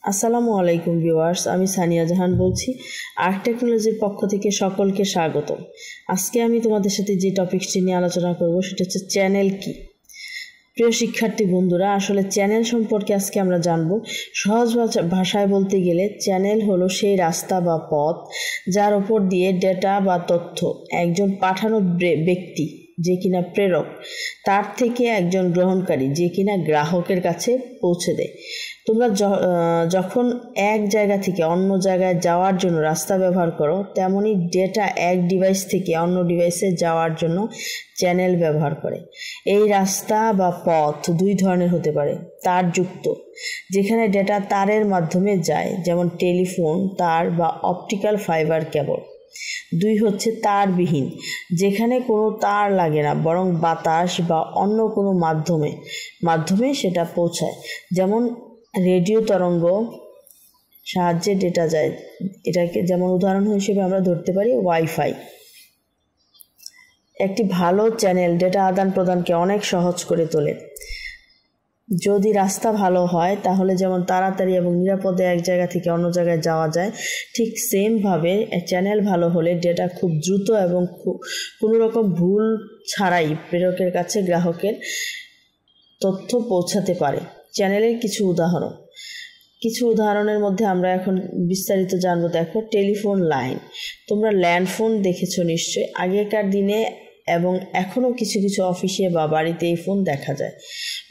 আসসালামু আলাইকুম ভিউয়ার্স, আমি সানিয়া জাহান বলছি। আর্ক টেকনোলজির পক্ষ থেকে সকলকে স্বাগতম। আজকে আমি তোমাদের সাথে যে টপিকটি নিয়ে আলোচনা করব সেটা হচ্ছে চ্যানেল কি। প্রিয় শিক্ষার্থী বন্ধুরা, আসলে চ্যানেল সম্পর্কে আজকে আমরা জানব। সহজ ভাষায় বলতে গেলে চ্যানেল হলো সেই রাস্তা বা পথ যার উপর দিয়ে ডেটা বা তথ্য একজন পাঠানো ব্যক্তি যে কিনা প্রেরক, তার থেকে একজন গ্রহণকারী যে কিনা গ্রাহকের কাছে পৌঁছে দেয়। তোমরা যখন এক জায়গা থেকে অন্য জায়গায় যাওয়ার জন্য রাস্তা ব্যবহার করো, তেমনি ডেটা এক ডিভাইস থেকে অন্য ডিভাইসে যাওয়ার জন্য চ্যানেল ব্যবহার করে। এই রাস্তা বা পথ দুই ধরনের হতে পারে। তারযুক্ত, যেখানে ডেটা তারের মাধ্যমে যায়, যেমন টেলিফোন তার বা অপটিক্যাল ফাইবার কেবল। দুই হচ্ছে তারবিহীন, যেখানে কোনো তার লাগে না, বরং বাতাস বা অন্য কোনো মাধ্যমে সেটা পৌঁছায়, যেমন রেডিও তরঙ্গ সাহায্যে ডেটা যায়। এটাকে যেমন উদাহরণ হিসেবে আমরা ধরতে পারি ওয়াইফাই। একটি ভালো চ্যানেল ডেটা আদান প্রদানকে অনেক সহজ করে তোলে। যদি রাস্তা ভালো হয় তাহলে যেমন তাড়াতাড়ি এবং নিরাপদে এক জায়গা থেকে অন্য জায়গায় যাওয়া যায়, ঠিক সেমভাবে চ্যানেল ভালো হলে ডেটা খুব দ্রুত এবং কোনো রকম ভুল ছাড়াই প্রেরকের কাছে গ্রাহকের তথ্য পৌঁছাতে পারে। চ্যানেলের কিছু উদাহরণের মধ্যে আমরা এখন বিস্তারিত জানবো। দেখো, টেলিফোন লাইন। তোমরা ল্যান্ডফোন দেখেছো নিশ্চয়ই। আগেকার দিনে এবং এখনও কিছু কিছু অফিসে বা বাড়িতে এই ফোন দেখা যায়।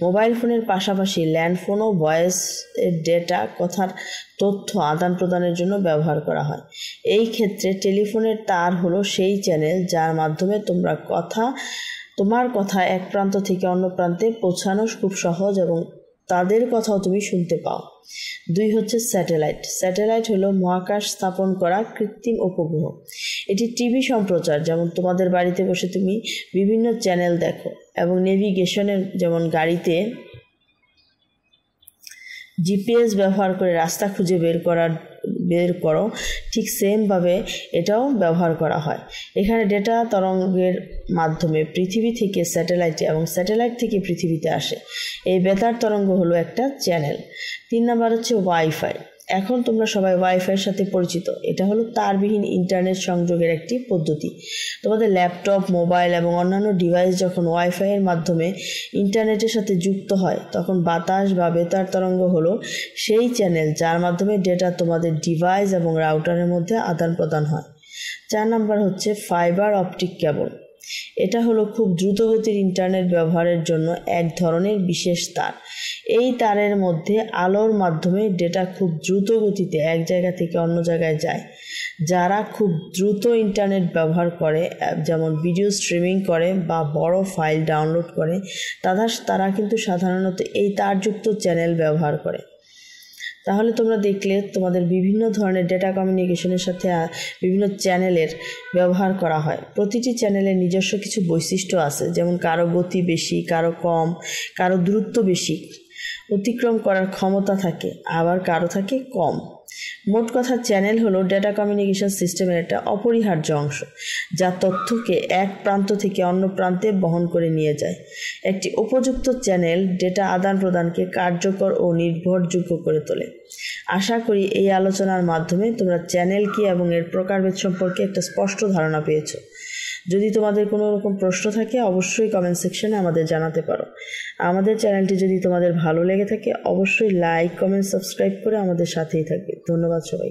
মোবাইল ফোনের পাশাপাশি ল্যান্ডফোনও ভয়েস ডেটা, কথার তথ্য আদান প্রদানের জন্য ব্যবহার করা হয়। এই ক্ষেত্রে টেলিফোনের তার হলো সেই চ্যানেল যার মাধ্যমে তোমার কথা এক প্রান্ত থেকে অন্য প্রান্তে পৌঁছানো খুব সহজ এবং তাদের কথাও তুমি শুনতে পাও। দুই হচ্ছে স্যাটেলাইট হলো মহাকাশ স্থাপন করা কৃত্রিম উপগ্রহ। এটি টিভি সম্প্রচার, যেমন তোমাদের বাড়িতে বসে তুমি বিভিন্ন চ্যানেল দেখো, এবং নেভিগেশনের, যেমন গাড়িতে জিপিএস ব্যবহার করে রাস্তা খুঁজে বের করো, ঠিক সেমভাবে এটাও ব্যবহার করা হয়। এখানে ডেটা তরঙ্গের মাধ্যমে পৃথিবী থেকে স্যাটেলাইটে এবং স্যাটেলাইট থেকে পৃথিবীতে আসে। এই বেতার তরঙ্গ হলো একটা চ্যানেল। 3 নাম্বার হচ্ছে ওয়াইফাই। এখন তোমরা সবাই ওয়াইফাইয়ের সাথে পরিচিত। এটা হলো তারবিহীন ইন্টারনেট সংযোগের একটি পদ্ধতি। তোমাদের ল্যাপটপ, মোবাইল এবং অন্যান্য ডিভাইস যখন ওয়াইফাইয়ের মাধ্যমে ইন্টারনেটের সাথে যুক্ত হয়, তখন বাতাস বা বেতার তরঙ্গ হলো সেই চ্যানেল যার মাধ্যমে ডেটা তোমাদের ডিভাইস এবং রাউটারের মধ্যে আদান প্রদান হয়। 4 নাম্বার হচ্ছে ফাইবার অপটিক কেবল। এটা হলো খুব দ্রুতগতির ইন্টারনেট ব্যবহারের জন্য এক ধরনের বিশেষ তার। এই তারের মধ্যে আলোর মাধ্যমে ডেটা খুব দ্রুত গতিতে এক জায়গা থেকে অন্য জায়গায় যায়। যারা খুব দ্রুত ইন্টারনেট ব্যবহার করে, যেমন ভিডিও স্ট্রিমিং করে বা বড় ফাইল ডাউনলোড করে, তারা কিন্তু সাধারণত এই তারযুক্ত চ্যানেল ব্যবহার করে। তাহলে তোমরা দেখলে তোমাদের বিভিন্ন ধরনের ডেটা কমিউনিকেশনের সাথে বিভিন্ন চ্যানেলের ব্যবহার করা হয়। প্রতিটি চ্যানেলের নিজস্ব কিছু বৈশিষ্ট্য আছে, যেমন কারো গতি বেশি, কারো কম, কারো দূরত্ব বেশি অতিক্রম করার ক্ষমতা থাকে, আবার কারো থাকে কম। মোট কথা, চ্যানেল হলো ডেটা কমিউনিকেশন সিস্টেমের একটা অপরিহার্য অংশ, যা তথ্যকে এক প্রান্ত থেকে অন্য প্রান্তে বহন করে নিয়ে যায়। একটি উপযুক্ত চ্যানেল ডেটা আদান প্রদানকে কার্যকর ও নির্ভরযোগ্য করে তোলে। আশা করি এই আলোচনার মাধ্যমে তোমরা চ্যানেল কি এবং এর প্রকারভেদ সম্পর্কে একটা স্পষ্ট ধারণা পেয়েছো। যদি তোমাদের কোনো রকম প্রশ্ন থাকে, অবশ্যই কমেন্ট সেকশনে আমাদের জানাতে পারো। আমাদের চ্যানেলটি যদি তোমাদের ভালো লেগে থাকে, অবশ্যই লাইক, কমেন্ট, সাবস্ক্রাইব করে আমাদের সাথেই থাকবে। ধন্যবাদ সবাই।